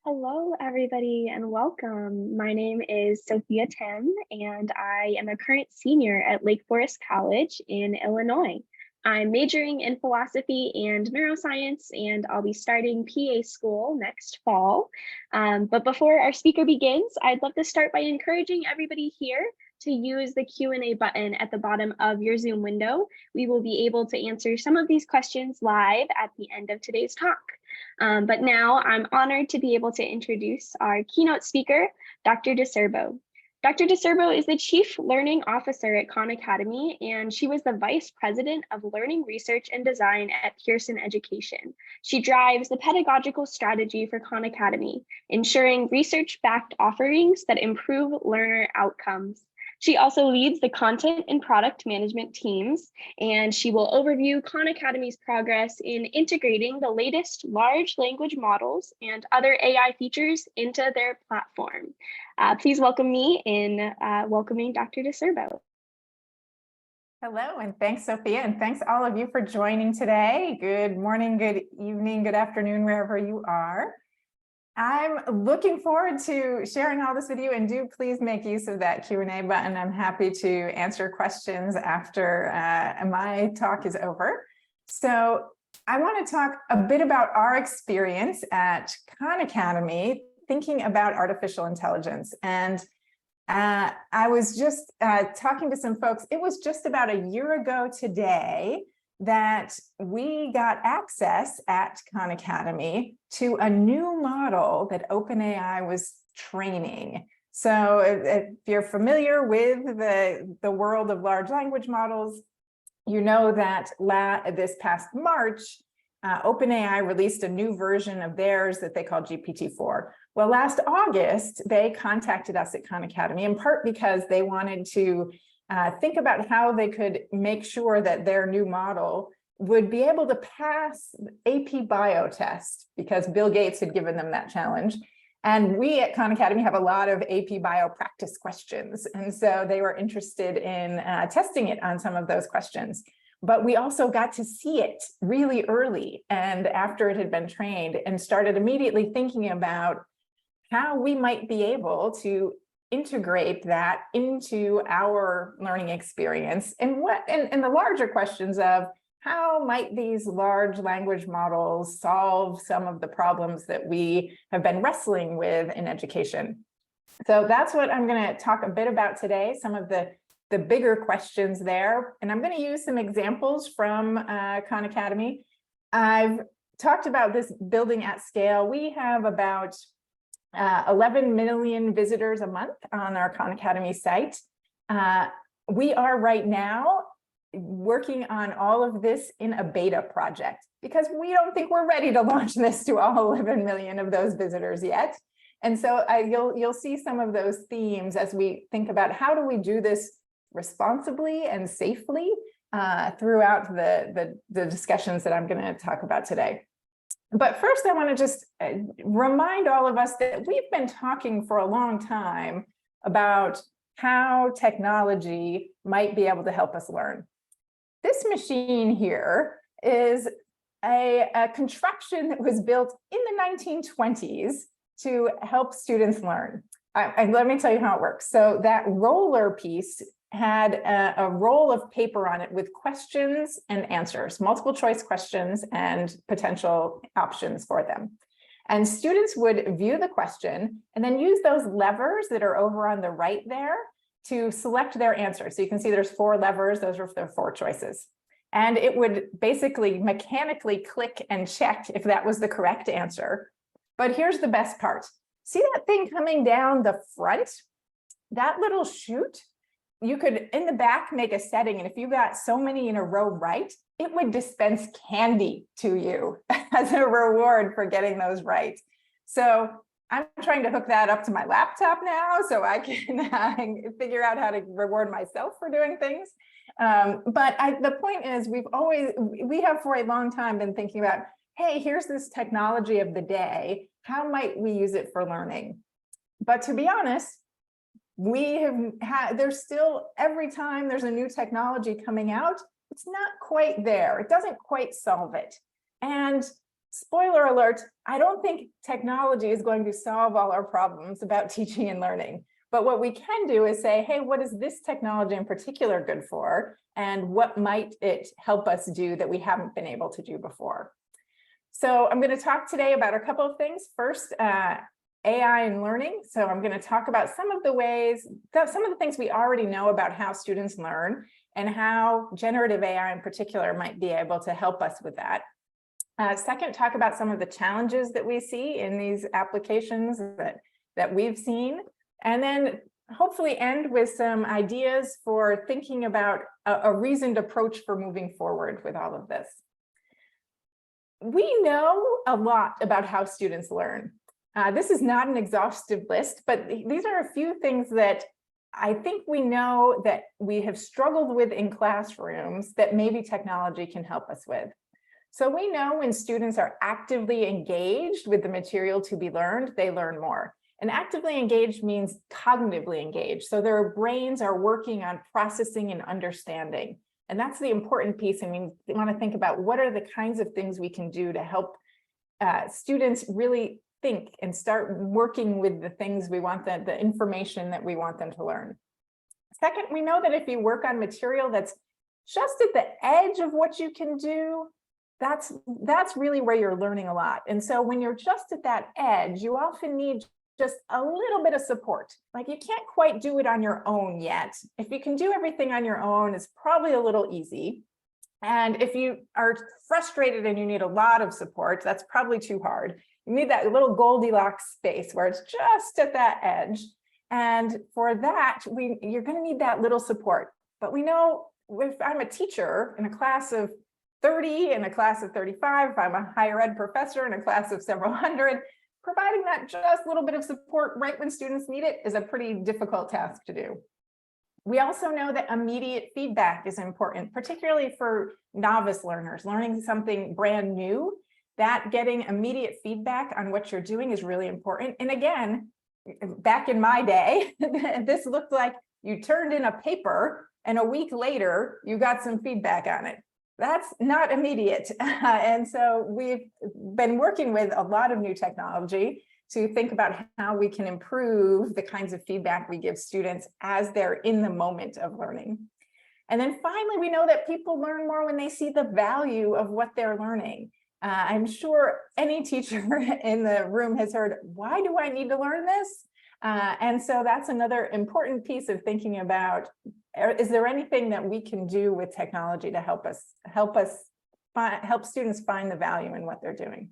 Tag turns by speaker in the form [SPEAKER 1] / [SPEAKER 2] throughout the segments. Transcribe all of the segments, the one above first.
[SPEAKER 1] Hello, everybody, and welcome. My name is Sophia Tim, and I am a current senior at Lake Forest College in Illinois. I'm majoring in philosophy and neuroscience, and I'll be starting PA school next fall. But before our speaker begins, I'd love to start by encouraging everybody here to use the Q&A button at the bottom of your Zoom window. We will be able to answer some of these questions live at the end of today's talk. But now I'm honored to be able to introduce our keynote speaker, Dr. DiCerbo. Dr. DiCerbo is the Chief Learning Officer at Khan Academy, and she was the Vice President of Learning Research and Design at Pearson Education. She drives the pedagogical strategy for Khan Academy, ensuring research-backed offerings that improve learner outcomes. She also leads the content and product management teams, and she will overview Khan Academy's progress in integrating the latest large language models and other AI features into their platform. Please welcome me in welcoming Dr. DiCerbo.
[SPEAKER 2] Hello, and thanks, Sophia, and thanks all of you for joining today. Good morning, good evening, good afternoon, wherever you are. I'm looking forward to sharing all this with you, and do please make use of that Q&A button. I'm happy to answer questions after my talk is over. So I want to talk a bit about our experience at Khan Academy thinking about artificial intelligence. And I was just talking to some folks. It was just about a year ago today that we got access at Khan Academy to a new model that OpenAI was training. So if you're familiar with the world of large language models, you know that this past March, OpenAI released a new version of theirs that they call GPT-4. Well, last August, they contacted us at Khan Academy, in part because they wanted to think about how they could make sure that their new model would be able to pass AP Bio test, because Bill Gates had given them that challenge. And we at Khan Academy have a lot of AP Bio practice questions. And so they were interested in testing it on some of those questions. But we also got to see it really early and after it had been trained, and started immediately thinking about how we might be able to integrate that into our learning experience, and the larger questions of how might these large language models solve some of the problems that we have been wrestling with in education. So that's what I'm going to talk a bit about today, some of the bigger questions there. And I'm going to use some examples from Khan Academy. I've talked about this building at scale. We have about 11 million visitors a month on our Khan Academy site. We are right now working on all of this in a beta project, because we don't think we're ready to launch this to all 11 million of those visitors yet. And so you'll see some of those themes as we think about how do we do this responsibly and safely throughout the discussions that I'm going to talk about today. But first, I want to just remind all of us that we've been talking for a long time about how technology might be able to help us learn. This machine here is a contraption that was built in the 1920s to help students learn. Let me tell you how it works. So that roller piece had a roll of paper on it with questions and answers, multiple choice questions and potential options for them. And students would view the question and then use those levers that are over on the right there to select their answer. So you can see there's 4 levers, those are their 4 choices. And it would basically mechanically click and check if that was the correct answer. But here's the best part. See that thing coming down the front? That little chute? You could, in the back, make a setting, and if you got so many in a row right, it would dispense candy to you as a reward for getting those right. So I'm trying to hook that up to my laptop now so I can figure out how to reward myself for doing things. But the point is, we have for a long time been thinking about, hey, here's this technology of the day. How might we use it for learning? But to be honest, there's still, every time there's a new technology coming out, it's not quite there. It doesn't quite solve it. And spoiler alert, I don't think technology is going to solve all our problems about teaching and learning. But what we can do is say, hey, what is this technology in particular good for? And what might it help us do that we haven't been able to do before? So I'm going to talk today about a couple of things. First, AI and learning. So I'm going to talk about some of the ways, some of the things we already know about how students learn and how generative AI in particular might be able to help us with that. Second, talk about some of the challenges that we see in these applications that we've seen. And then hopefully end with some ideas for thinking about a reasoned approach for moving forward with all of this. We know a lot about how students learn. This is not an exhaustive list, but these are a few things that I think we know that we have struggled with in classrooms that maybe technology can help us with. So we know when students are actively engaged with the material to be learned, they learn more. And actively engaged means cognitively engaged. So their brains are working on processing and understanding. And that's the important piece. I mean, we want to think about what are the kinds of things we can do to help students really think and start working with the things we want them, the information that we want them to learn. Second, we know that if you work on material that's just at the edge of what you can do, that's really where you're learning a lot. And so when you're just at that edge, you often need just a little bit of support. Like you can't quite do it on your own yet. If you can do everything on your own, it's probably a little easy. And if you are frustrated and you need a lot of support, that's probably too hard. You need that little Goldilocks space where it's just at that edge. And for that, you're going to need that little support. But we know if I'm a teacher in a class of 30, in a class of 35, if I'm a higher ed professor in a class of several hundred, providing that just little bit of support right when students need it is a pretty difficult task to do. We also know that immediate feedback is important, particularly for novice learners, learning something brand new, that getting immediate feedback on what you're doing is really important. And again, back in my day, this looked like you turned in a paper and a week later, you got some feedback on it. That's not immediate. And so we've been working with a lot of new technology to think about how we can improve the kinds of feedback we give students as they're in the moment of learning. And then finally, we know that people learn more when they see the value of what they're learning. I'm sure any teacher in the room has heard, why do I need to learn this? And so that's another important piece of thinking about, is there anything that we can do with technology to help students find the value in what they're doing?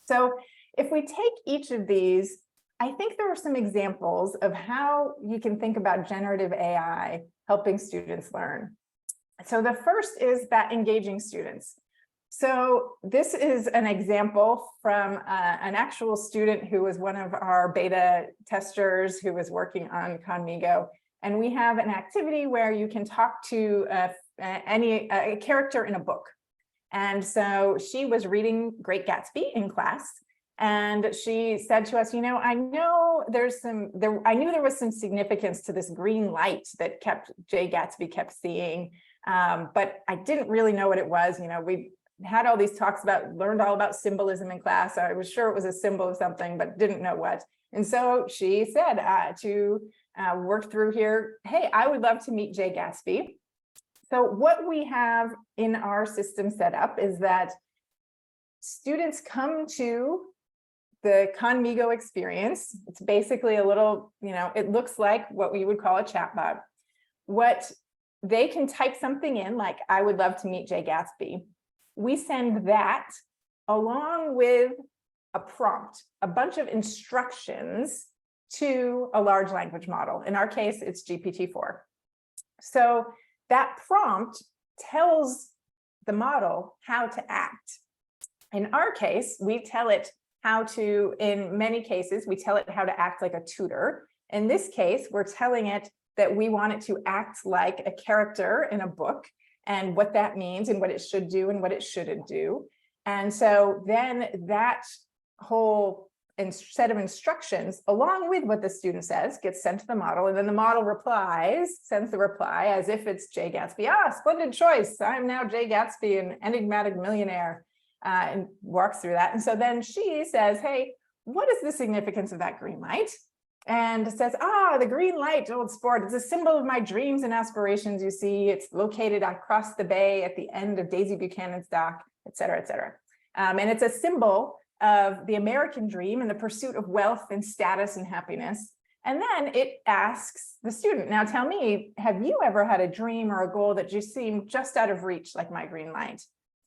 [SPEAKER 2] So if we take each of these, I think there are some examples of how you can think about generative AI helping students learn. So the first is that engaging students. So this is an example from an actual student who was one of our beta testers who was working on Conmigo. And we have an activity where you can talk to a character in a book. And so she was reading Great Gatsby in class. And she said to us, you know, I knew there was some significance to this green light that Jay Gatsby kept seeing, but I didn't really know what it was. You know, we had all these talks learned all about symbolism in class. I was sure it was a symbol of something, but didn't know what. And so she said to work through here, hey, I would love to meet Jay Gatsby. So what we have in our system set up is that students come to the Conmigo experience. It's basically a little, it looks like what we would call a chatbot. What they can type something in, like, I would love to meet Jay Gatsby. We send that along with a prompt, a bunch of instructions to a large language model. In our case, it's GPT-4. So that prompt tells the model how to act. In our case, we tell it how to, in many cases, we tell it how to act like a tutor. In this case, we're telling it that we want it to act like a character in a book and what that means and what it should do and what it shouldn't do. And so then that whole set of instructions, along with what the student says, gets sent to the model, and then the model sends the reply as if it's Jay Gatsby. Ah, splendid choice. I'm now Jay Gatsby, an enigmatic millionaire. and walks through that. And so then she says, hey, what is the significance of that green light? And says, the green light, old sport, it's a symbol of my dreams and aspirations. You see, it's located across the bay at the end of Daisy Buchanan's dock, et cetera, et cetera. And it's a symbol of the American dream and the pursuit of wealth and status and happiness. And then it asks the student, now tell me, have you ever had a dream or a goal that just seemed just out of reach, like my green light?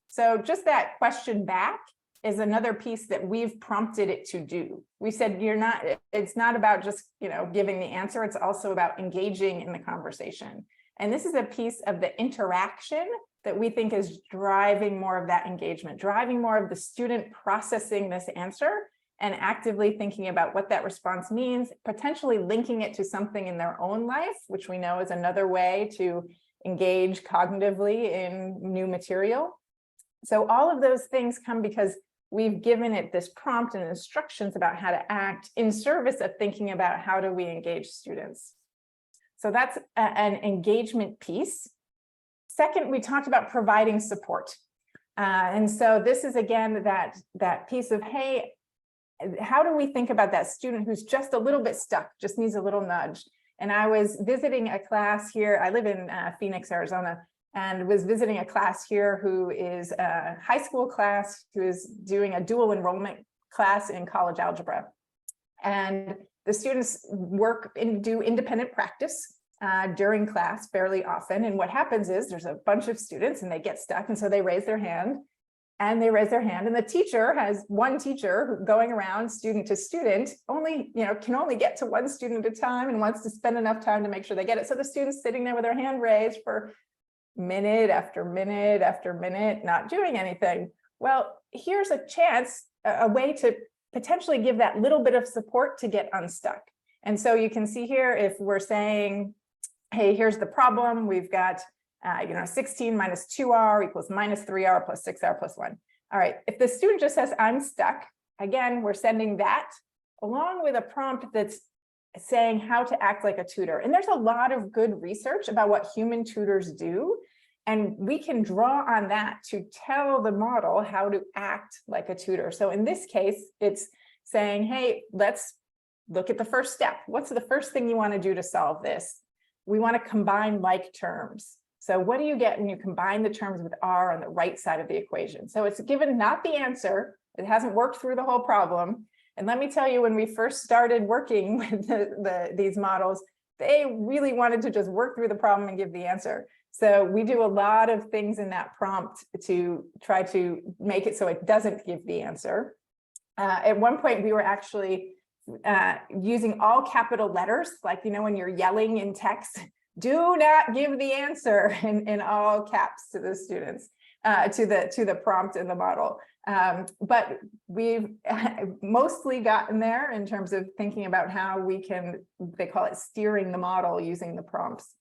[SPEAKER 2] So just that question back is another piece that we've prompted it to do. We said, it's not about just, giving the answer, it's also about engaging in the conversation. And this is a piece of the interaction that we think is driving more of that engagement, driving more of the student processing this answer and actively thinking about what that response means, potentially linking it to something in their own life, which we know is another way to engage cognitively in new material. So all of those things come because we've given it this prompt and instructions about how to act in service of thinking about how do we engage students. So that's an engagement piece. Second, we talked about providing support. And so this is, again, that piece of, hey, how do we think about that student who's just a little bit stuck, just needs a little nudge? And I was visiting a class here. I live in Phoenix, Arizona, and was visiting a class here who is a high school class who is doing a dual enrollment class in college algebra. And the students do independent practice during class fairly often. And what happens is there's a bunch of students and they get stuck. And so they raise their hand and the teacher has one teacher going around student to student, can only get to one student at a time and wants to spend enough time to make sure they get it. So the student's sitting there with their hand raised for minute after minute after minute, not doing anything. Well, here's a chance, a way to potentially give that little bit of support to get unstuck. And so you can see here, if we're saying, hey, here's the problem, we've got 16 minus 2r equals minus 3r plus 6r plus 1. All right, if the student just says, I'm stuck, again, we're sending that along with a prompt that's saying how to act like a tutor. And there's a lot of good research about what human tutors do. And we can draw on that to tell the model how to act like a tutor. So in this case, it's saying, hey, let's look at the first step. What's the first thing you want to do to solve this? We want to combine like terms. So what do you get when you combine the terms with R on the right side of the equation? So it's given not the answer. It hasn't worked through the whole problem. And let me tell you, when we first started working with these models, they really wanted to just work through the problem and give the answer. So we do a lot of things in that prompt to try to make it so it doesn't give the answer. At one point, we were actually using all capital letters, like, when you're yelling in text, do not give the answer in all caps to the students, to the prompt in the model. But we've mostly gotten there in terms of thinking about how we can, they call it steering the model using the prompts.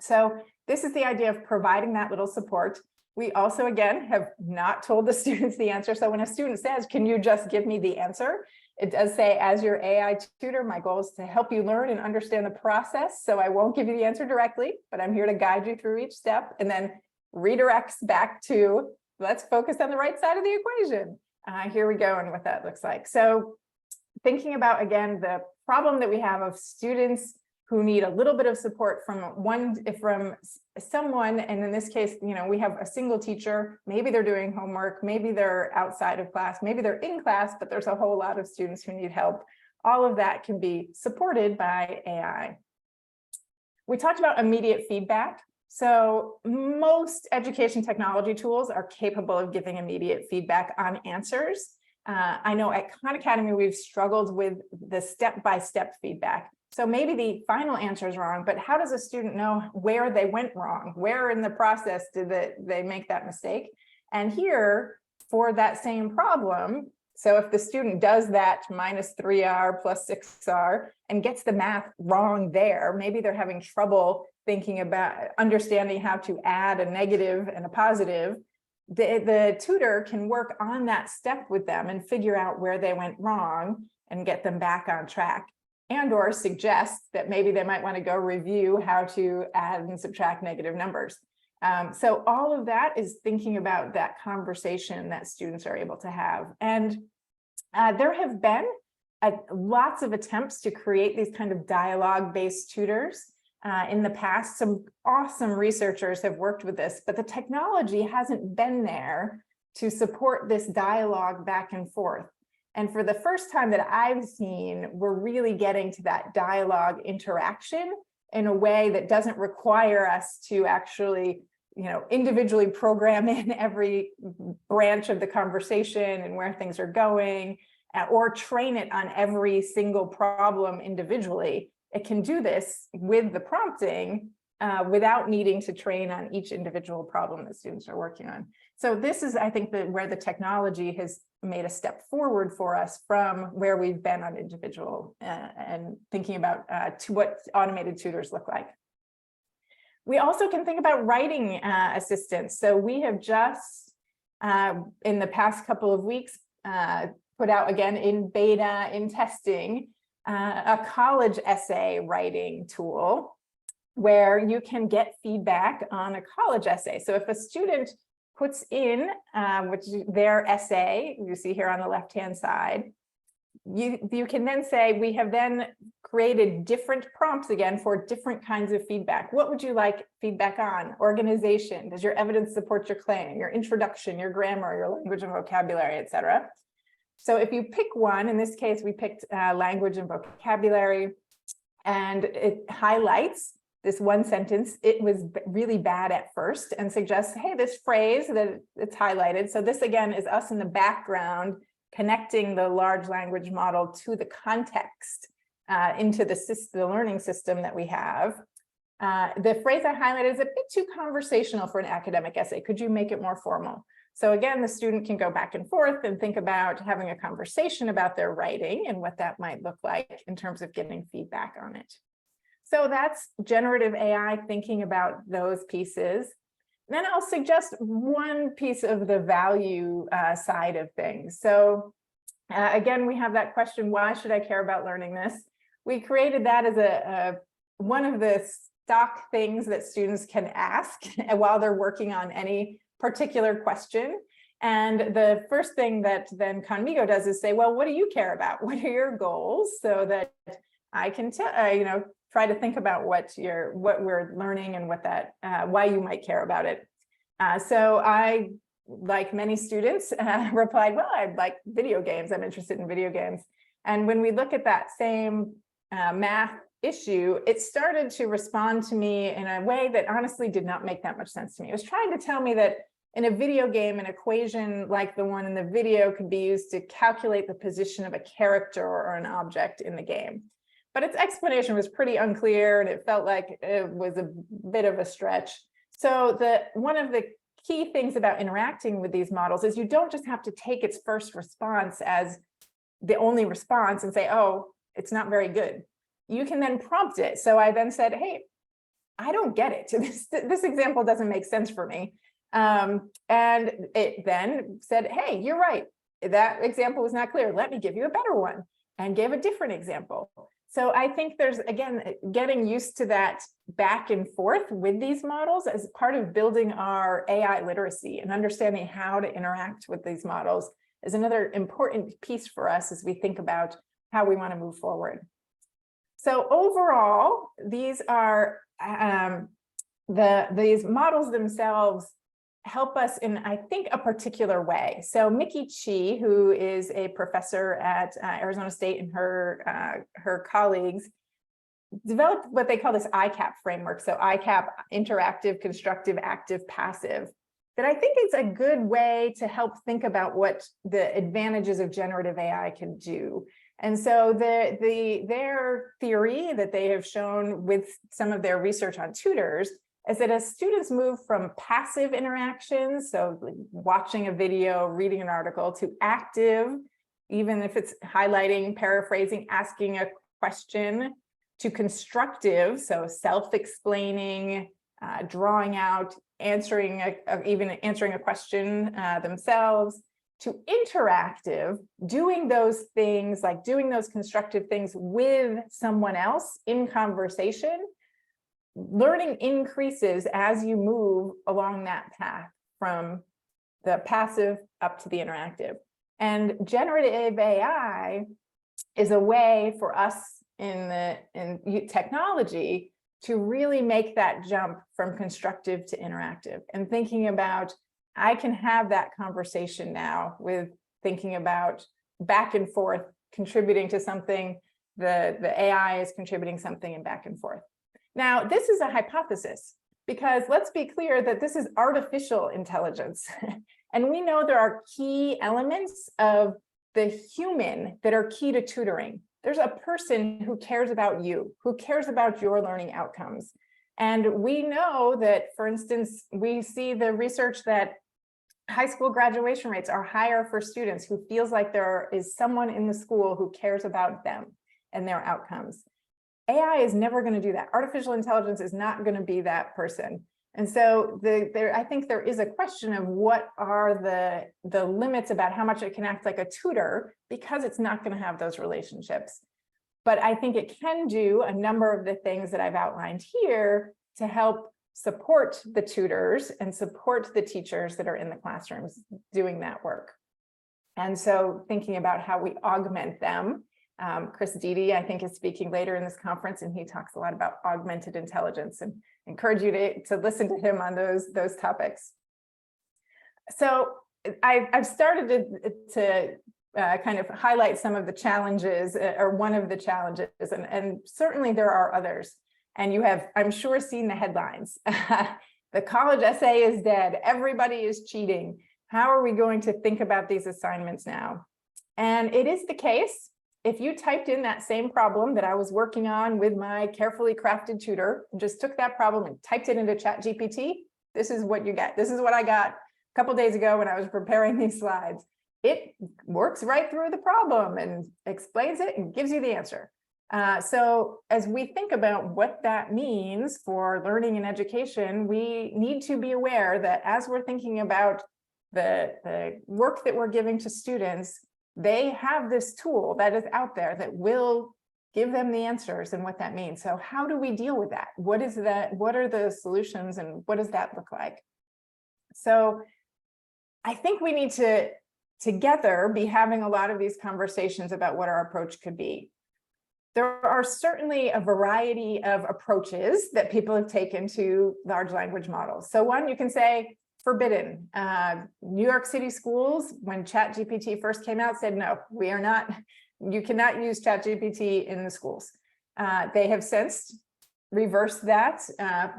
[SPEAKER 2] So this is the idea of providing that little support. We also, again, have not told the students the answer. So when a student says, can you just give me the answer? It does say, as your AI tutor, my goal is to help you learn and understand the process. So I won't give you the answer directly, but I'm here to guide you through each step, and then redirects back to, let's focus on the right side of the equation. Here we go, and what that looks like. So thinking about, again, the problem that we have of students who need a little bit of support from someone, and in this case, we have a single teacher, maybe they're doing homework, maybe they're outside of class, maybe they're in class, but there's a whole lot of students who need help. All of that can be supported by AI. We talked about immediate feedback. So most education technology tools are capable of giving immediate feedback on answers. I know at Khan Academy, we've struggled with the step-by-step feedback. So maybe the final answer is wrong, but how does a student know where they went wrong? Where in the process did they make that mistake? And here, for that same problem, so if the student does that minus 3r plus 6r and gets the math wrong there, maybe they're having trouble thinking about understanding how to add a negative and a positive, the tutor can work on that step with them and figure out where they went wrong and get them back on track. And or suggest that maybe they might want to go review how to add and subtract negative numbers. So all of that is thinking about that conversation that students are able to have. And there have been lots of attempts to create these kind of dialogue-based tutors. In the past, some awesome researchers have worked with this, but the technology hasn't been there to support this dialogue back and forth. And for the first time that I've seen, we're really getting to that dialogue interaction in a way that doesn't require us to actually, individually program in every branch of the conversation and where things are going, or train it on every single problem individually. It can do this with the prompting without needing to train on each individual problem that students are working on. So this is, I think, where the technology has made a step forward for us from where we've been on individual and thinking about what automated tutors look like. We also can think about writing assistance. So we have just, in the past couple of weeks, put out, again, in beta, in testing, a college essay writing tool where you can get feedback on a college essay. So if a student puts in their essay, you see here on the left-hand side, you can then say, we have then created different prompts again for different kinds of feedback. What would you like feedback on? Organization, does your evidence support your claim? Your introduction, your grammar, your language and vocabulary, etc. So if you pick one, in this case, we picked language and vocabulary, and it highlights this one sentence. It was really bad at first and suggests, hey, this phrase that it's highlighted. So this again is us in the background connecting the large language model to the context into the learning system that we have. The phrase I highlighted is a bit too conversational for an academic essay. Could you make it more formal? So again, the student can go back and forth and think about having a conversation about their writing and what that might look like in terms of getting feedback on it. So that's generative AI, thinking about those pieces. Then I'll suggest one piece of the value side of things. So again, we have that question, why should I care about learning this? We created that as one of the stock things that students can ask while they're working on any particular question. And the first thing that then Conmigo does is say, well, what do you care about? What are your goals? So that I can try to think about what we're learning and what why you might care about it. So I, like many students, replied, well, I'd like video games. I'm interested in video games. And when we look at that same math issue, it started to respond to me in a way that honestly did not make that much sense to me. It was trying to tell me that in a video game, an equation like the one in the video could be used to calculate the position of a character or an object in the game. But its explanation was pretty unclear, and it felt like it was a bit of a stretch. So one of the key things about interacting with these models is you don't just have to take its first response as the only response and say, oh, it's not very good. You can then prompt it. So I then said, hey, I don't get it. This example doesn't make sense for me. And it then said, hey, you're right. That example was not clear. Let me give you a better one, and gave a different example. So I think there's, again, getting used to that back and forth with these models as part of building our AI literacy and understanding how to interact with these models is another important piece for us as we think about how we want to move forward. So overall, these are these models themselves help us in, I think, a particular way. So Mickey Chi, who is a professor at Arizona State, and her colleagues developed what they call this ICAP framework. So ICAP, interactive, constructive, active, passive, that I think is a good way to help think about what the advantages of generative AI can do. And so their theory that they have shown with some of their research on tutors is that as students move from passive interactions, so like watching a video, reading an article, to active, even if it's highlighting, paraphrasing, asking a question, to constructive, so self-explaining, drawing out, even answering a question themselves, to interactive, doing those things, like doing those constructive things with someone else in conversation, learning increases as you move along that path from the passive up to the interactive. And generative AI is a way for us in technology to really make that jump from constructive to interactive, and thinking about, I can have that conversation now with thinking about back and forth, contributing to something, the AI is contributing something, and back and forth. Now, this is a hypothesis, because let's be clear that this is artificial intelligence. And we know there are key elements of the human that are key to tutoring. There's a person who cares about you, who cares about your learning outcomes. And we know that, for instance, we see the research that high school graduation rates are higher for students who feels like there is someone in the school who cares about them and their outcomes. AI is never going to do that. Artificial intelligence is not going to be that person. And so I think there is a question of what are the limits about how much it can act like a tutor, because it's not going to have those relationships. But I think it can do a number of the things that I've outlined here to help support the tutors and support the teachers that are in the classrooms doing that work. And so thinking about how we augment them. Chris Didi, I think, is speaking later in this conference, and he talks a lot about augmented intelligence, and encourage you to listen to him on those topics. So I've started to kind of highlight some of the challenges, or one of the challenges, and certainly there are others. And you have, I'm sure, seen the headlines. The college essay is dead. Everybody is cheating. How are we going to think about these assignments now? And it is the case. If you typed in that same problem that I was working on with my carefully crafted tutor, and just took that problem and typed it into ChatGPT, this is what you get. This is what I got a couple of days ago when I was preparing these slides. It works right through the problem and explains it and gives you the answer. So as we think about what that means for learning and education, we need to be aware that as we're thinking about the work that we're giving to students, they have this tool that is out there that will give them the answers and what that means. So how do we deal with that? What is that? What are the solutions, and what does that look like? So I think we need to together be having a lot of these conversations about what our approach could be. There are certainly a variety of approaches that people have taken to large language models. So one, you can say forbidden. New York City schools, when ChatGPT first came out, said, no, we are not, you cannot use ChatGPT in the schools. They have since reversed that,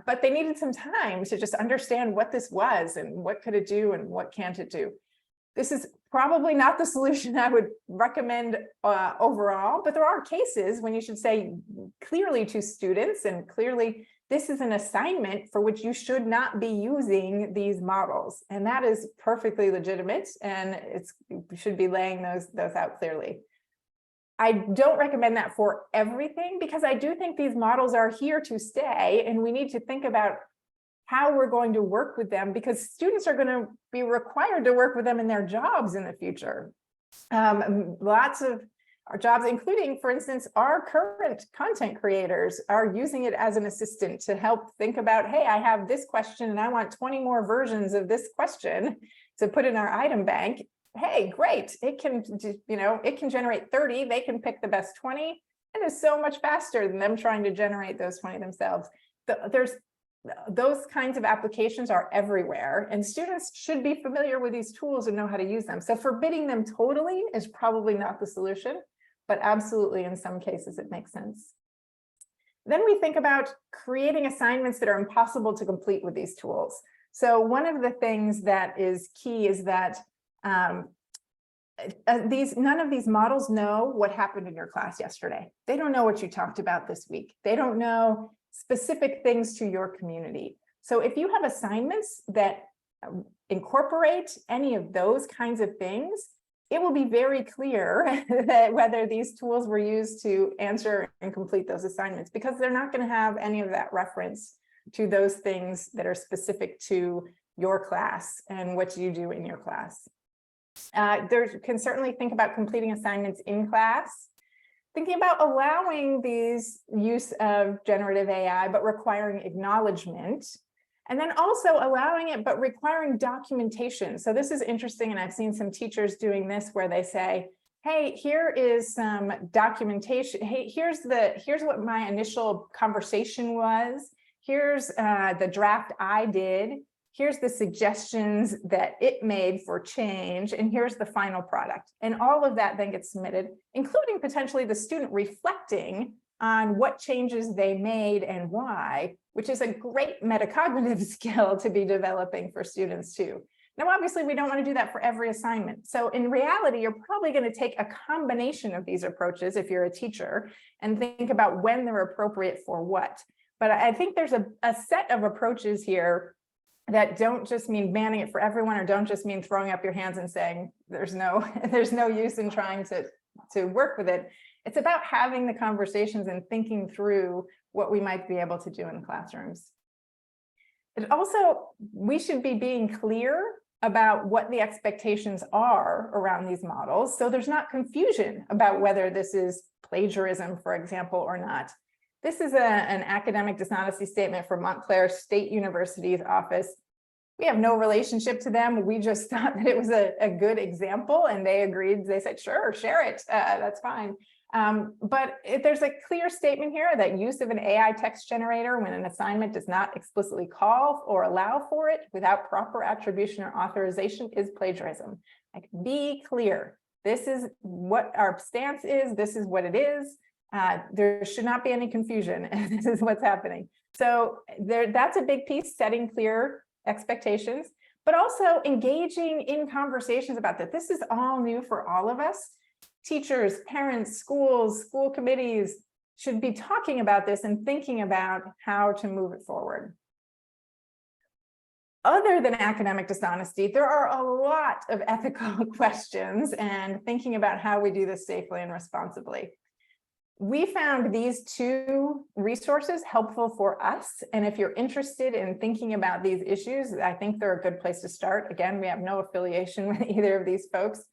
[SPEAKER 2] but they needed some time to just understand what this was and what could it do and what can't it do. This is probably not the solution I would recommend overall, but there are cases when you should say clearly to students, and clearly this is an assignment for which you should not be using these models. And that is perfectly legitimate, and you should be laying those out clearly. I don't recommend that for everything, because I do think these models are here to stay, and we need to think about how we're going to work with them, because students are going to be required to work with them in their jobs in the future. Lots of our jobs, including, for instance, our current content creators, are using it as an assistant to help think about, hey, I have this question and I want 20 more versions of this question to put in our item bank. Hey, great. It can, it can generate 30. They can pick the best 20, and it's so much faster than them trying to generate those 20 themselves. Those kinds of applications are everywhere, and students should be familiar with these tools and know how to use them. So forbidding them totally is probably not the solution, but absolutely in some cases it makes sense. Then we think about creating assignments that are impossible to complete with these tools. So one of the things that is key is that none of these models know what happened in your class yesterday. They don't know what you talked about this week. They don't know specific things to your community. So if you have assignments that incorporate any of those kinds of things, it will be very clear that whether these tools were used to answer and complete those assignments, because they're not going to have any of that reference to those things that are specific to your class and what you do in your class. You can certainly think about completing assignments in class. Thinking about allowing these use of generative AI, but requiring acknowledgement. And then also allowing it, but requiring documentation. So this is interesting, and I've seen some teachers doing this where they say, hey, here is some documentation. Hey, here's what my initial conversation was. Here's the draft I did. Here's the suggestions that it made for change, and here's the final product. And all of that then gets submitted, including potentially the student reflecting on what changes they made and why, which is a great metacognitive skill to be developing for students too. Now, obviously, we don't want to do that for every assignment. So in reality, you're probably going to take a combination of these approaches if you're a teacher and think about when they're appropriate for what. But I think there's a set of approaches here that don't just mean banning it for everyone, or don't just mean throwing up your hands and saying there's no use in trying to work with it. It's about having the conversations and thinking through what we might be able to do in classrooms. It also, we should be being clear about what the expectations are around these models, so there's not confusion about whether this is plagiarism, for example, or not. This is an academic dishonesty statement from Montclair State University's office. We have no relationship to them. We just thought that it was a good example, and they agreed. They said, sure, share it. That's fine. But there's a clear statement here that use of an AI text generator when an assignment does not explicitly call or allow for it without proper attribution or authorization is plagiarism. Like, be clear. This is what our stance is. This is what it is. There should not be any confusion. This is what's happening. So that's a big piece, setting clear expectations, but also engaging in conversations about that. This is all new for all of us. Teachers, parents, schools, school committees should be talking about this and thinking about how to move it forward. Other than academic dishonesty, there are a lot of ethical questions and thinking about how we do this safely and responsibly. We found these two resources helpful for us. And if you're interested in thinking about these issues, I think they're a good place to start. Again, we have no affiliation with either of these folks.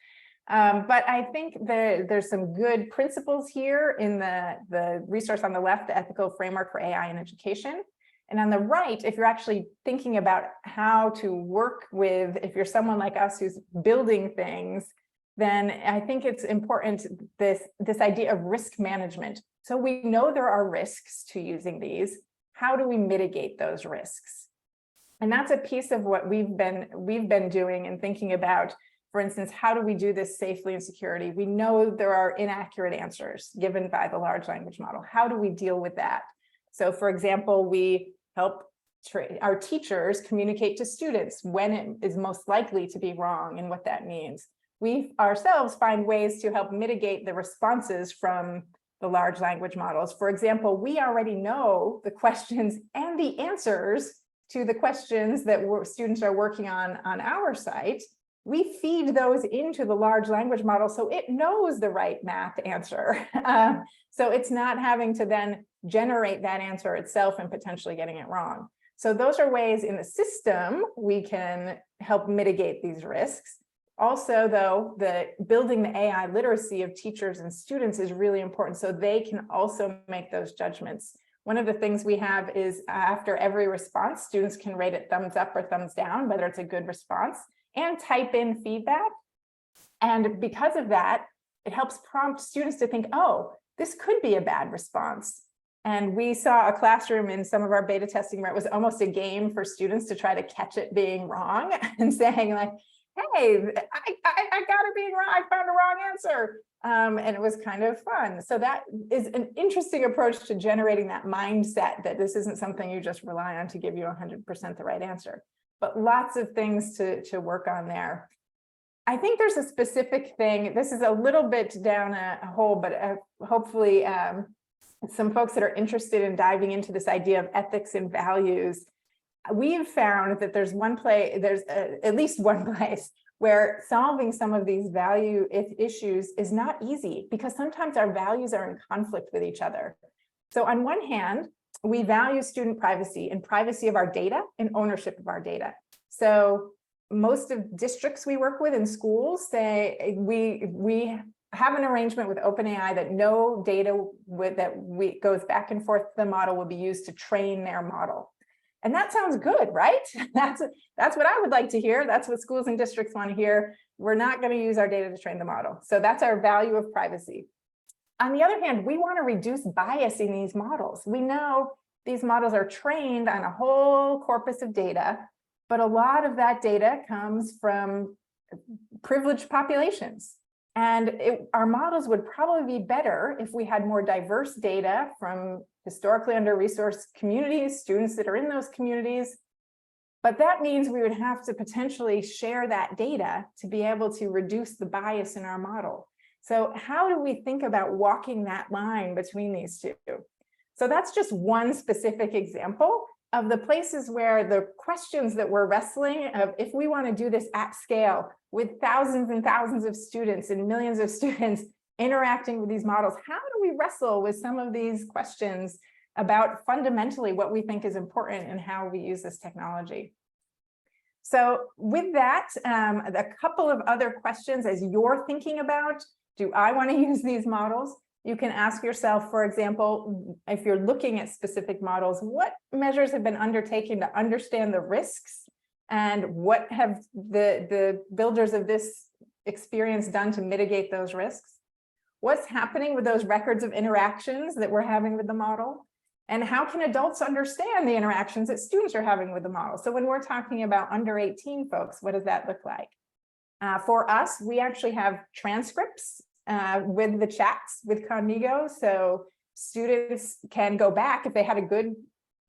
[SPEAKER 2] But I think there's some good principles here in the resource on the left, the ethical framework for AI in education. And on the right, if you're actually thinking about how to work with, if you're someone like us who's building things, then I think it's important, this idea of risk management. So we know there are risks to using these. How do we mitigate those risks? And that's a piece of what we've been doing and thinking about. For instance, how do we do this safely and securely? We know there are inaccurate answers given by the large language model. How do we deal with that? So for example, we help our teachers communicate to students when it is most likely to be wrong and what that means. We ourselves find ways to help mitigate the responses from the large language models. For example, we already know the questions and the answers to the questions that students are working on our site. We feed those into the large language model so it knows the right math answer. So it's not having to then generate that answer itself and potentially getting it wrong. So those are ways in the system we can help mitigate these risks. Also, though, building the AI literacy of teachers and students is really important so they can also make those judgments. One of the things we have is after every response, students can rate it thumbs up or thumbs down, whether it's a good response, and type in feedback. And because of that, it helps prompt students to think, oh, this could be a bad response. And we saw a classroom in some of our beta testing where it was almost a game for students to try to catch it being wrong and saying like, hey, I got it being wrong. I found a wrong answer. And it was kind of fun. So that is an interesting approach to generating that mindset that this isn't something you just rely on to give you 100% the right answer, but lots of things to work on there. I think there's a specific thing. This is a little bit down a hole, but hopefully some folks that are interested in diving into this idea of ethics and values. We've found that there's at least one place where solving some of these value issues is not easy because sometimes our values are in conflict with each other. So on one hand, we value student privacy and privacy of our data and ownership of our data. So most of districts we work with in schools say we have an arrangement with OpenAI that no data goes back and forth to the model will be used to train their model. And that sounds good, right? That's what I would like to hear. That's what schools and districts want to hear. We're not going to use our data to train the model. So that's our value of privacy. On the other hand, we want to reduce bias in these models. We know these models are trained on a whole corpus of data, but a lot of that data comes from privileged populations. And our models would probably be better if we had more diverse data from historically under-resourced communities, students that are in those communities. But that means we would have to potentially share that data to be able to reduce the bias in our model. So how do we think about walking that line between these two? So that's just one specific example of the places where the questions that we're wrestling of, if we want to do this at scale with thousands and thousands of students and millions of students interacting with these models, how do we wrestle with some of these questions about fundamentally what we think is important and how we use this technology? So with that, a couple of other questions as you're thinking about, do I want to use these models? You can ask yourself, for example, if you're looking at specific models, what measures have been undertaken to understand the risks, and what have the builders of this experience done to mitigate those risks? What's happening with those records of interactions that we're having with the model? And how can adults understand the interactions that students are having with the model? So when we're talking about under 18 folks, what does that look like? For us, we actually have transcripts with the chats with Conmigo, so students can go back if they had a good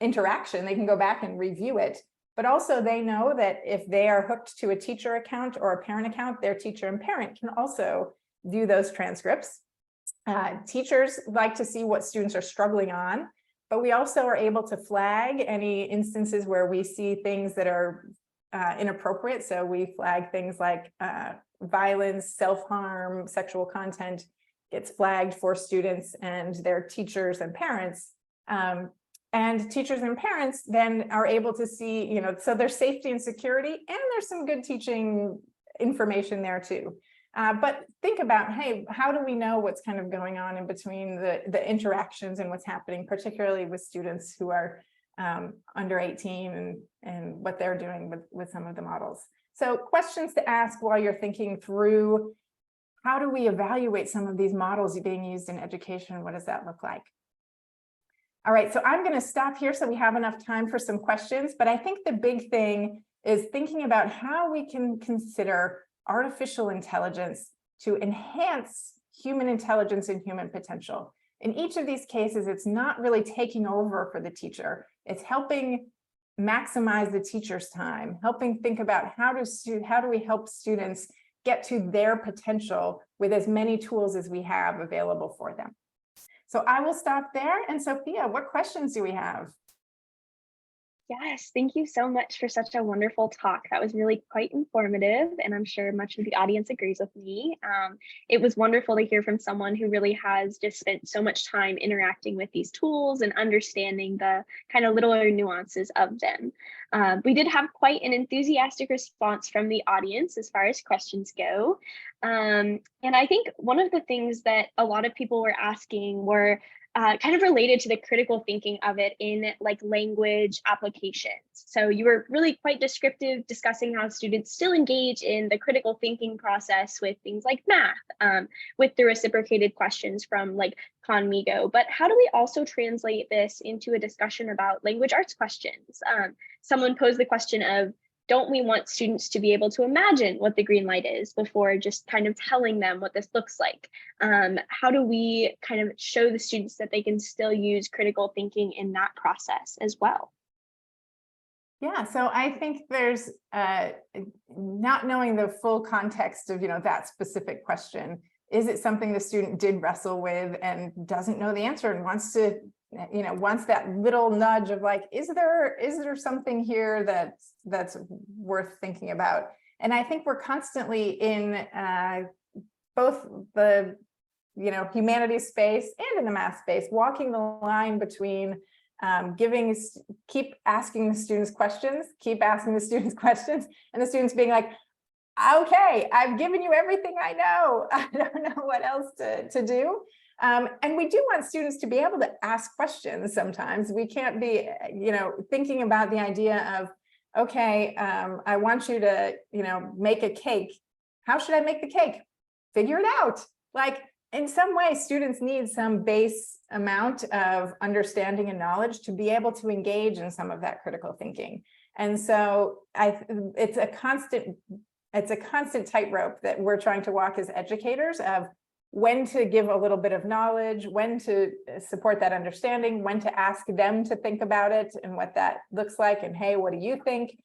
[SPEAKER 2] interaction, they can go back and review it. But also they know that if they are hooked to a teacher account or a parent account, their teacher and parent can also view those transcripts. Teachers like to see what students are struggling on, but we also are able to flag any instances where we see things that are inappropriate. So we flag things like violence, self-harm, sexual content gets flagged for students and their teachers and parents. And teachers and parents then are able to see, so there's safety and security, and there's some good teaching information there too. But think about, hey, how do we know what's kind of going on in between the interactions and what's happening, particularly with students who are under 18 and what they're doing with some of the models. So questions to ask while you're thinking through, how do we evaluate some of these models being used in education? What does that look like? All right, so I'm going to stop here so we have enough time for some questions, but I think the big thing is thinking about how we can consider artificial intelligence to enhance human intelligence and human potential. In each of these cases, it's not really taking over for the teacher. It's helping maximize the teacher's time, helping think about how do we help students get to their potential with as many tools as we have available for them. So I will stop there. And Sophia, what questions do we have?
[SPEAKER 1] Yes, thank you so much for such a wonderful talk. That was really quite informative, and I'm sure much of the audience agrees with me. It was wonderful to hear from someone who really has just spent so much time interacting with these tools and understanding the kind of littler nuances of them. We did have quite an enthusiastic response from the audience as far as questions go. And I think one of the things that a lot of people were asking were kind of related to the critical thinking of it in like language applications. So you were really quite descriptive, discussing how students still engage in the critical thinking process with things like math, with the reciprocated questions from like Conmigo. But how do we also translate this into a discussion about language arts questions? Someone posed the question of, don't we want students to be able to imagine what the green light is before just kind of telling them what this looks like? How do we kind of show the students that they can still use critical thinking in that process as well?
[SPEAKER 2] Yeah, so I think there's not knowing the full context of that specific question. Is it something the student did wrestle with and doesn't know the answer and wants to, wants that little nudge of like, is there something here that's worth thinking about? And I think we're constantly in both the humanities space and in the math space, walking the line between keep asking the students questions, and the students being like, okay, I've given you everything I know. I don't know what else to do. And we do want students to be able to ask questions sometimes. We can't be, thinking about the idea of, okay, I want you to, make a cake. How should I make the cake? Figure it out. Like, in some way, students need some base amount of understanding and knowledge to be able to engage in some of that critical thinking. And so it's a constant tightrope that we're trying to walk as educators of when to give a little bit of knowledge, when to support that understanding, when to ask them to think about it and what that looks like. And hey, what do you think?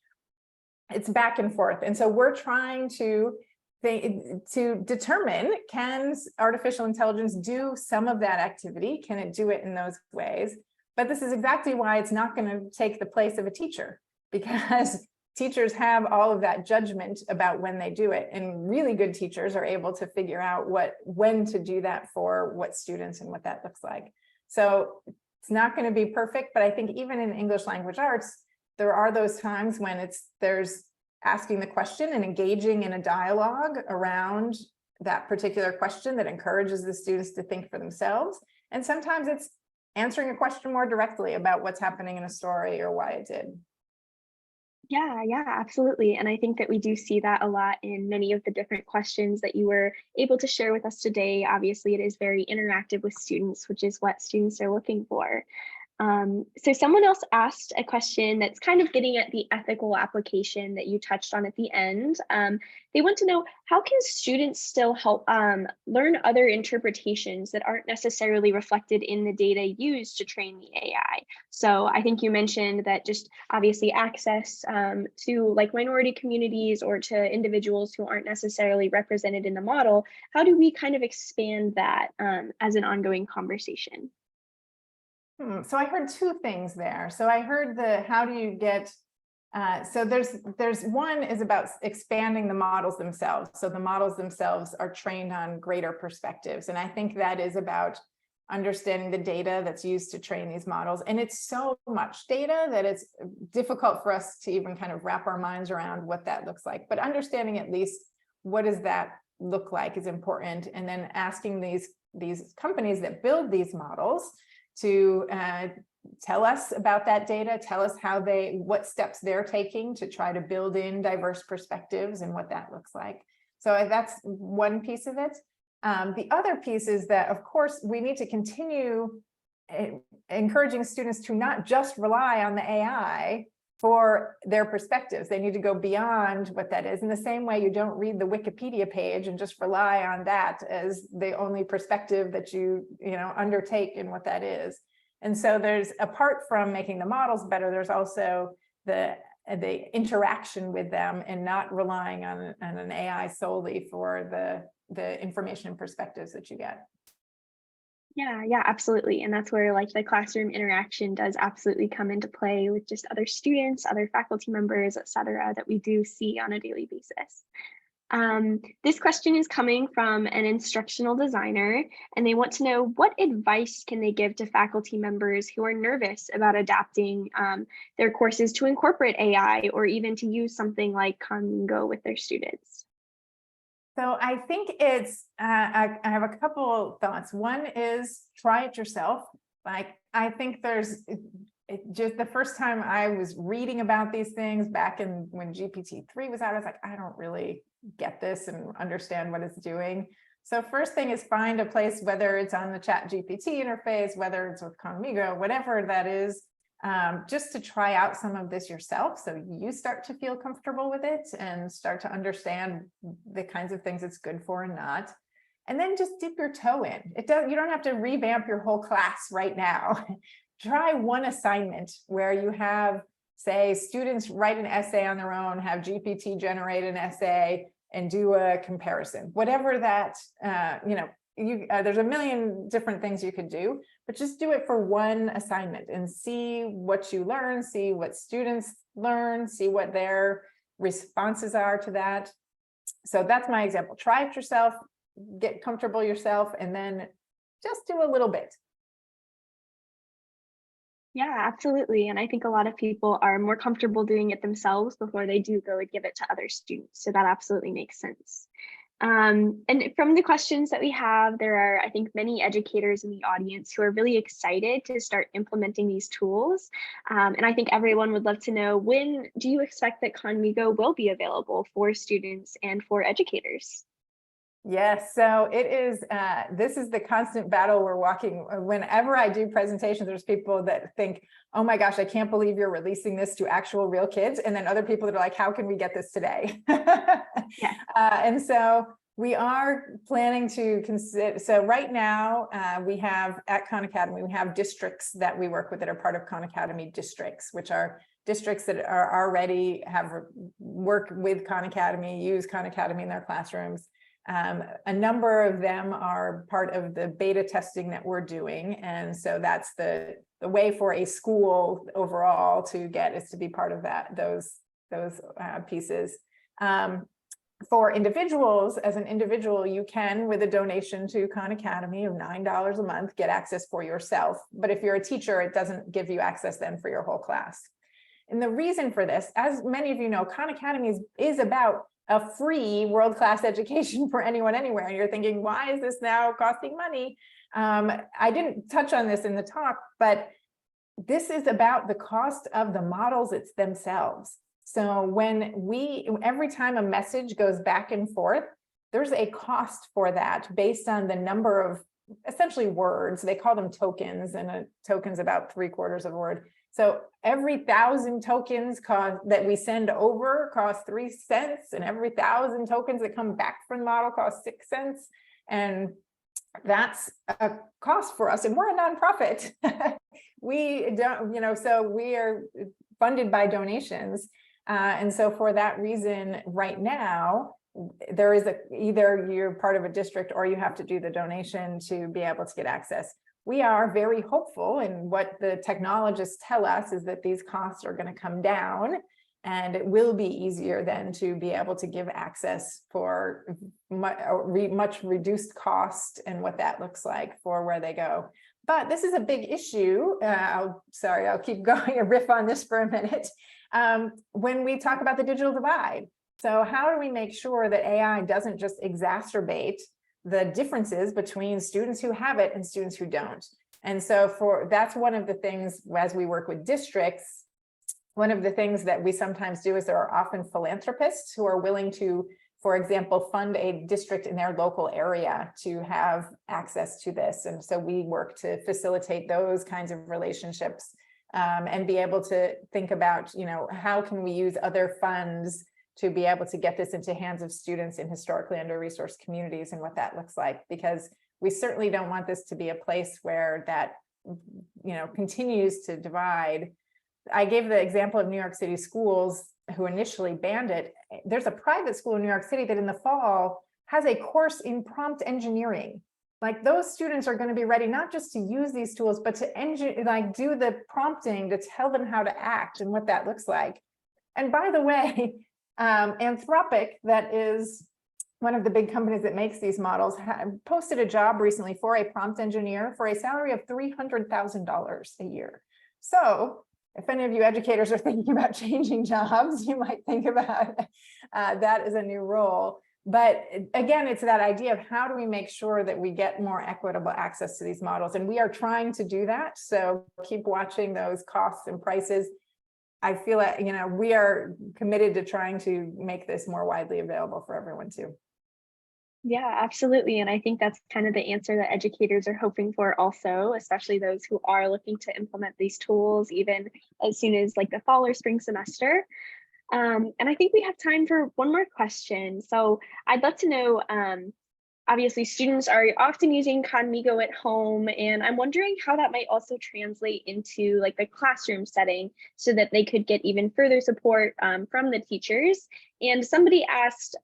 [SPEAKER 2] It's back and forth. And so we're trying to determine, can artificial intelligence do some of that activity? Can it do it in those ways? But this is exactly why it's not going to take the place of a teacher, because teachers have all of that judgment about when they do it. And really good teachers are able to figure out when to do that for what students and what that looks like. So it's not going to be perfect, but I think even in English language arts, there are those times when there's asking the question and engaging in a dialogue around that particular question that encourages the students to think for themselves. And sometimes it's answering a question more directly about what's happening in a story or why it did.
[SPEAKER 1] Yeah, absolutely. And I think that we do see that a lot in many of the different questions that you were able to share with us today. Obviously, it is very interactive with students, which is what students are looking for. So someone else asked a question that's kind of getting at the ethical application that you touched on at the end. They want to know, how can students still help learn other interpretations that aren't necessarily reflected in the data used to train the AI? So I think you mentioned that just obviously access to like minority communities or to individuals who aren't necessarily represented in the model. How do we kind of expand that as an ongoing conversation?
[SPEAKER 2] So I heard two things there. So I heard how do you get, so there's one is about expanding the models themselves. So the models themselves are trained on greater perspectives. And I think that is about understanding the data that's used to train these models. And it's so much data that it's difficult for us to even kind of wrap our minds around what that looks like. But understanding at least what does that look like is important. And then asking these companies that build these models to tell us about that data, tell us what steps they're taking to try to build in diverse perspectives and what that looks like. So that's one piece of it. The other piece is that, of course, we need to continue encouraging students to not just rely on the AI for their perspectives. They need to go beyond what that is. In the same way, you don't read the Wikipedia page and just rely on that as the only perspective that you undertake in what that is. And so there's, apart from making the models better, there's also the interaction with them and not relying on an AI solely for the information and perspectives that you get.
[SPEAKER 1] Yeah, absolutely. And that's where like the classroom interaction does absolutely come into play with just other students, other faculty members, et cetera, that we do see on a daily basis. This question is coming from an instructional designer, and they want to know, what advice can they give to faculty members who are nervous about adapting their courses to incorporate AI or even to use something like Congo with their students?
[SPEAKER 2] So I think it's, I have a couple thoughts. One is try it yourself. Like, I think just the first time I was reading about these things back when GPT-3 was out, I was like, I don't really get this and understand what it's doing. So first thing is find a place, whether it's on the ChatGPT interface, whether it's with Conmigo, whatever that is, just to try out some of this yourself, so you start to feel comfortable with it and start to understand the kinds of things it's good for and not. And then just dip your toe in. You don't have to revamp your whole class right now. Try one assignment where you have, say, students write an essay on their own, have GPT generate an essay and do a comparison. Whatever that, there's a million different things you could do, but just do it for one assignment and see what you learn, see what students learn, see what their responses are to that. So that's my example. Try it yourself, get comfortable yourself, and then just do a little bit.
[SPEAKER 1] Yeah, absolutely. And I think a lot of people are more comfortable doing it themselves before they do go and give it to other students. So that absolutely makes sense. And from the questions that we have, there are, I think, many educators in the audience who are really excited to start implementing these tools. And I think everyone would love to know, when do you expect that Conmigo will be available for students and for educators?
[SPEAKER 2] Yes, so it is, this is the constant battle we're walking. Whenever I do presentations, there's people that think, oh my gosh, I can't believe you're releasing this to actual real kids. And then other people that are like, how can we get this today?
[SPEAKER 1] Yeah.
[SPEAKER 2] And so we are planning to consider, so right now we have at Khan Academy, we have districts that we work with that are part of Khan Academy districts, which are districts that are already have work with Khan Academy, use Khan Academy in their classrooms. A number of them are part of the beta testing that we're doing. And so that's the way for a school overall to get is to be part of that, those pieces. For individuals, as an individual, you can, with a donation to Khan Academy of $9 a month, get access for yourself. But if you're a teacher, it doesn't give you access then for your whole class. And the reason for this, as many of you know, Khan Academy is about a free world-class education for anyone, anywhere. And you're thinking, why is this now costing money? I didn't touch on this in the talk, but this is about the cost of the models themselves. So every time a message goes back and forth, there's a cost for that based on the number of essentially words. They call them tokens, and a token's about 3/4 of a word. So every 1,000 tokens that we send over costs 3 cents, and every 1,000 tokens that come back from the model costs 6 cents. And that's a cost for us. And we're a nonprofit. We don't, so we are funded by donations. And so for that reason, right now, there is either you're part of a district or you have to do the donation to be able to get access. We are very hopeful, and what the technologists tell us is that these costs are going to come down, and it will be easier then to be able to give access for much reduced cost, and what that looks like for where they go. But this is a big issue. I'll keep going a riff on this for a minute. When we talk about the digital divide. So how do we make sure that AI doesn't just exacerbate the differences between students who have it and students who don't? And so that's one of the things as we work with districts, one of the things that we sometimes do is there are often philanthropists who are willing to, for example, fund a district in their local area to have access to this. And so we work to facilitate those kinds of relationships and be able to think about, how can we use other funds to be able to get this into hands of students in historically under-resourced communities and what that looks like, because we certainly don't want this to be a place where that, continues to divide. I gave the example of New York City schools who initially banned it. There's a private school in New York City that in the fall has a course in prompt engineering. Like those students are going to be ready not just to use these tools, but to do the prompting to tell them how to act and what that looks like. And by the way, Anthropic, that is one of the big companies that makes these models, posted a job recently for a prompt engineer for a salary of $300,000 a year. So if any of you educators are thinking about changing jobs, you might think about that as a new role. But again, it's that idea of how do we make sure that we get more equitable access to these models? And we are trying to do that. So keep watching those costs and prices. I feel like, we are committed to trying to make this more widely available for everyone too.
[SPEAKER 1] Yeah, absolutely. And I think that's kind of the answer that educators are hoping for also, especially those who are looking to implement these tools even as soon as like the fall or spring semester. And I think we have time for one more question. So I'd love to know, obviously students are often using Conmigo at home, and I'm wondering how that might also translate into like the classroom setting so that they could get even further support from the teachers. And somebody asked,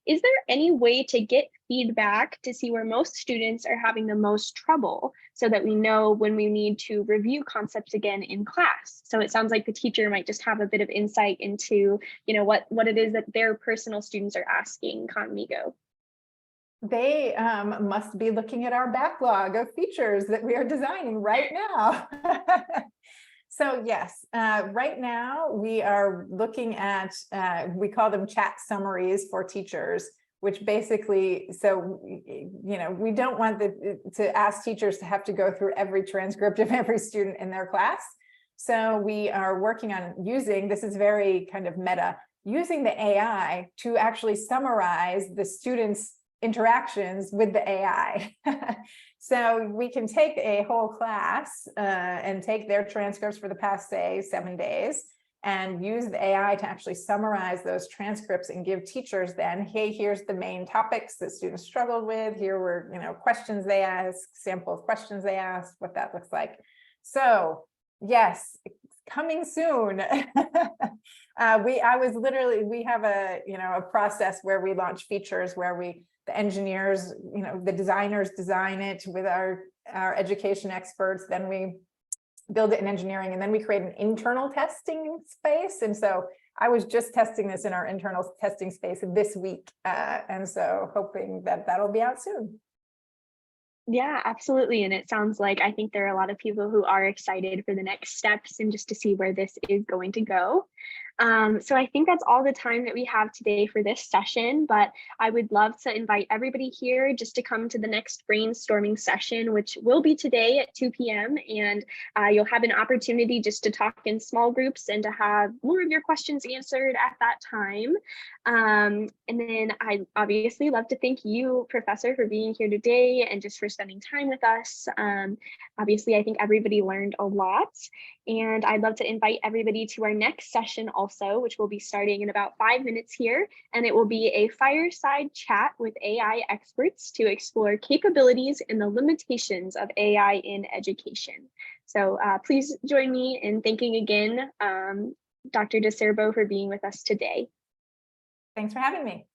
[SPEAKER 1] is there any way to get feedback to see where most students are having the most trouble so that we know when we need to review concepts again in class? So it sounds like the teacher might just have a bit of insight into, what it is that their personal students are asking Conmigo.
[SPEAKER 2] They must be looking at our backlog of features that we are designing right now. So yes, right now we are looking at, we call them chat summaries for teachers, which basically, so, we don't want to ask teachers to have to go through every transcript of every student in their class. So we are working on using, this is very kind of meta, using the AI to actually summarize the students' interactions with the AI. So we can take a whole class and take their transcripts for the past, say, 7 days, and use the AI to actually summarize those transcripts and give teachers then, hey, here's the main topics that students struggled with. Here were, questions they asked, sample of questions they asked, what that looks like. So yes, coming soon. We have a process where we launch features where the engineers, the designers design it with our education experts, then we build it in engineering, and then we create an internal testing space. And so I was just testing this in our internal testing space this week. And so hoping that that'll be out soon.
[SPEAKER 1] Yeah, absolutely. And it sounds like I think there are a lot of people who are excited for the next steps and just to see where this is going to go. So I think that's all the time that we have today for this session, but I would love to invite everybody here just to come to the next brainstorming session, which will be today at 2 p.m. And you'll have an opportunity just to talk in small groups and to have more of your questions answered at that time. And then I obviously love to thank you, Professor, for being here today and just for spending time with us. Obviously, I think everybody learned a lot. And I'd love to invite everybody to our next session also, which will be starting in about 5 minutes here. And it will be a fireside chat with AI experts to explore capabilities and the limitations of AI in education. So please join me in thanking again Dr. DiCerbo for being with us today.
[SPEAKER 2] Thanks for having me.